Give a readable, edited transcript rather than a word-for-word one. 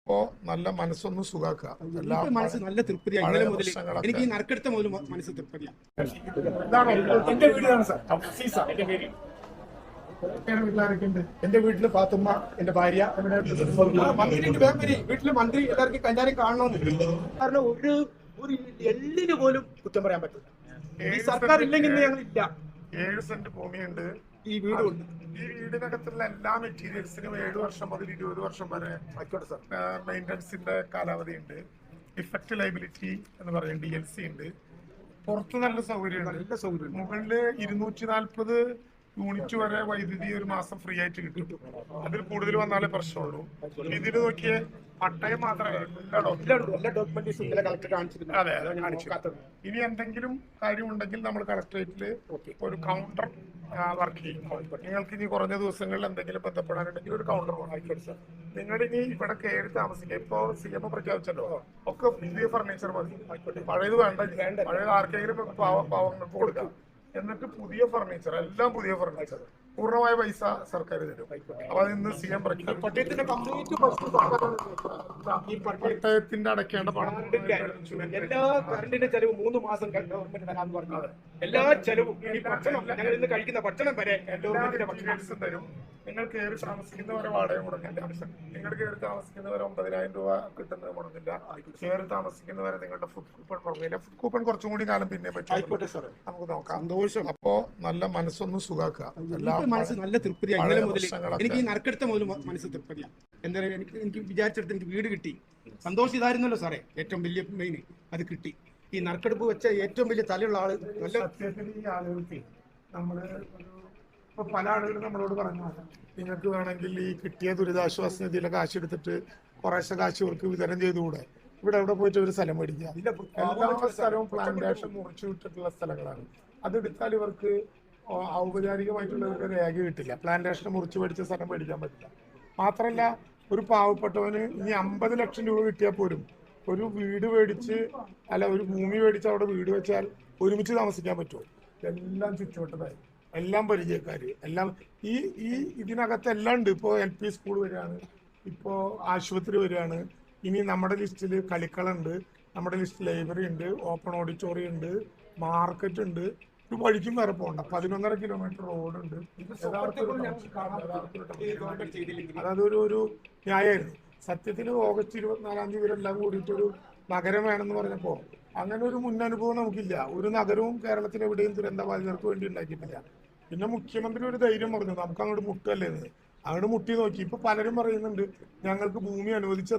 അപ്പോ നല്ല മനസ്സൊന്ന് സുഖാക്കുക. എല്ലാ മനസ്സ് നല്ല തൃപ്തിയാണ്. പഴയ ഇന്നലെ മുതൽ പ്രശ്നങ്ങളൊക്കെ എനിക്ക് ഈ നറുക്കെടുത്ത മുതൽ മനസ്സ് തൃപ്തിയാണ്. എന്റെ വീടാണ് സാർ. എന്റെ പേര് വീട്ടിലാരൊക്കെയുണ്ട്? എന്റെ വീട്ടില് പാത്തുമ്മ, എന്റെ ഭാര്യ, മന്ത്രിന്റെ പേപ്പരി വീട്ടില് മന്ത്രി എല്ലാവർക്കും എല്ലാവരും കാണണമെന്നില്ല. കാരണം ഒരു എള്ളിന് പോലും കുറ്റം പറയാൻ പറ്റില്ല. ഈ സർക്കാർ ഇല്ലെങ്കിൽ ഞങ്ങൾ ഇല്ല. 7 സെന്റ് ഭൂമിയുണ്ട്. ഈ വീടുണ്ട്. ഈ വീടിനകത്തുള്ള എല്ലാ മെറ്റീരിയൽസിനും 7 വർഷം മുതൽ 20 വർഷം വരെ ആയിക്കോട്ടെ സാർ. മെയിൻ്റനൻസിന്റെ കാലാവധി ഉണ്ട്. ഇഫക്റ്റ് ലൈബിലിറ്റി എന്ന് പറയും, DLC ഉണ്ട്. പുറത്ത് നല്ല സൗകര്യമുണ്ട്. നല്ല സൗകര്യം. മുകളില് 240 യൂണിറ്റ് വരെ വൈദ്യുതി ഒരു മാസം ഫ്രീ ആയിട്ട് കിട്ടും. അതിൽ കൂടുതൽ വന്നാലേ പ്രശ്നമുള്ളൂ. ഇതിൽ നോക്കിയേ, പട്ടയം മാത്രമല്ല എല്ലാ ഡോക്യുമെന്റേഷൻ ഇന്നലെ കളക്ടർ കാണിച്ചിരുന്നു. അതെ, ഇനി എന്തെങ്കിലും കാര്യമുണ്ടെങ്കിൽ നമ്മൾ കളക്ടറേറ്റിൽ ഒരു കൗണ്ടർ വർക്ക് ചെയ്യും. നിങ്ങൾക്ക് ഇനി കുറഞ്ഞ ദിവസങ്ങളിൽ എന്തെങ്കിലും ബന്ധപ്പെടാനുണ്ടെങ്കിൽ ഒരു കൗണ്ടർ ആയിക്കോട്ടെ സാർ. നിങ്ങൾ ഇനി ഇവിടെ കയറി താമസിക്കുക. ഇപ്പൊ CM പ്രഖ്യാപിച്ചല്ലോ, ഒക്കെ പുതിയ ഫർണിച്ചർ മതി. പഴയത് വേണ്ട. പഴയത് ആർക്കെങ്കിലും പാവങ്ങൾക്ക് കൊടുക്കാം. എന്നിട്ട് പുതിയ ഫർണിച്ചർ, എല്ലാം പുതിയ ഫർണിച്ചർ, പൂർണ്ണമായ പൈസ സർക്കാർ തരും. അപ്പൊ അതിന്ന് CM പ്രഖ്യാപിച്ചു. പട്ടയത്തിന്റെ അടയ്ക്കേണ്ട പണം എല്ലാ കറണ്ടിന്റെ ചെലവ് 3 മാസം ഗവൺമെന്റ് തരാന്ന് പറഞ്ഞത്. എല്ലാ ചെലവും ഈ ഭക്ഷണം, ഞങ്ങൾ ഇന്ന് കഴിക്കുന്ന ഭക്ഷണം വരെ ഗവൺമെന്റിന്റെ ഭക്ഷണം തരും. നിങ്ങൾ കയറി താമസിക്കുന്നവരെ വാടക മുടങ്ങില്ല. നിങ്ങൾ കയറി താമസിക്കുന്നവരെ 9,000 രൂപ കിട്ടുന്നത് മുടങ്ങില്ല. കയറി താമസിക്കുന്നവരെ നിങ്ങളുടെ ഫുഡ് കൂപ്പൺ മുടങ്ങില്ല. ഫുഡ് കൂപ്പൺ കുറച്ചും കൂടി കാലം പിന്നെ ആയിക്കോട്ടെ സാർ. നമുക്ക് നോക്കാം. സന്തോഷം. അപ്പോ നല്ല മനസ്സൊന്ന് സുഖാക്കുക. എല്ലാ മനസ്സ് നല്ല തൃപ്തിയാണ്. ഇന്നലെ മുതൽ എനിക്ക് ഈ നറുക്കെടുത്ത മുതൽ മനസ്സ് തൃപ്തിയാണ്. എന്താ പറയുക, എനിക്ക് വിചാരിച്ചെടുത്ത് എനിക്ക് വീട് കിട്ടി. സന്തോഷം ഇതായിരുന്നല്ലോ സാറേ, ഏറ്റവും വലിയ മെയിൻ അത് കിട്ടി. ഈ നറുക്കെടുപ്പ് വെച്ച ഏറ്റവും വലിയ തലയുള്ള ആള് നല്ല സത്യത്തിൽ ഈ ആളുകൾക്ക് നമ്മള് ഇപ്പൊ പല ആളുകളും നമ്മളോട് പറഞ്ഞു, നിങ്ങൾക്ക് വേണമെങ്കിൽ ഈ കിട്ടിയ ദുരിതാശ്വാസ നിധിയിലെ കാശ് എടുത്തിട്ട് കുറേശ്ശെ കാശ് ഇവർക്ക് വിതരണം ചെയ്തുകൂടെ? ഇവിടെ എവിടെ പോയിട്ട് ഒരു സ്ഥലം മേടിക്കുക? എല്ലാ സ്ഥലവും പ്ലാന്റേഷൻ മുറിച്ചു വിട്ടിട്ടുള്ള സ്ഥലങ്ങളാണ്. അതെടുത്താൽ ഇവർക്ക് ഔപചാരികമായിട്ടുള്ള ഒരു രേഖ കിട്ടില്ല. പ്ലാന്റേഷൻ മുറിച്ചു മേടിച്ച സ്ഥലം മേടിക്കാൻ പറ്റില്ല. മാത്രമല്ല, ഒരു പാവപ്പെട്ടവന് ഇനി 50 ലക്ഷം രൂപ കിട്ടിയാൽ പോലും ഒരു വീട് മേടിച്ച്, അല്ല ഒരു ഭൂമി മേടിച്ച് അവിടെ വീട് വെച്ചാൽ ഒരുമിച്ച് താമസിക്കാൻ പറ്റുമോ? എല്ലാം ചുറ്റുവട്ടതായി, എല്ലാം പരിചയക്കാര്, എല്ലാം ഈ ഇതിനകത്ത് എല്ലാം ഉണ്ട്. ഇപ്പോൾ LP സ്കൂൾ വരികയാണ്, ഇപ്പോൾ ആശുപത്രി വരികയാണ്. ഇനി നമ്മുടെ ലിസ്റ്റിൽ കളിക്കളുണ്ട്, നമ്മുടെ ലിസ്റ്റിൽ ലൈബ്രറി ഉണ്ട്, ഓപ്പൺ ഓഡിറ്റോറിയം ഉണ്ട്, മാർക്കറ്റ് ഉണ്ട്. ഒരു വഴിക്കും വരെ പോകണ്ട. 11.5 കിലോമീറ്റർ റോഡുണ്ട്. അതായത് ഒരു ന്യായമായിരുന്നു. സത്യത്തിൽ ഓഗസ്റ്റ് 24-ാം തീയതി ഇവരെല്ലാം കൂടിയിട്ടൊരു നഗരം വേണമെന്ന് പറഞ്ഞപ്പോൾ അങ്ങനെ ഒരു മുന്നനുഭവം നമുക്കില്ല. ഒരു നഗരവും കേരളത്തിൽ എവിടെയും ദുരന്തബാധിതർക്ക് വേണ്ടി ഉണ്ടാക്കിയിട്ടില്ല. പിന്നെ മുഖ്യമന്ത്രി ഒരു ധൈര്യം പറഞ്ഞു, നമുക്ക് അങ്ങോട്ട് മുട്ടല്ലേ എന്ന്. അങ്ങോട്ട് മുട്ടി നോക്കി. ഇപ്പൊ പലരും പറയുന്നുണ്ട്, ഞങ്ങൾക്ക് ഭൂമി അനുവദിച്ച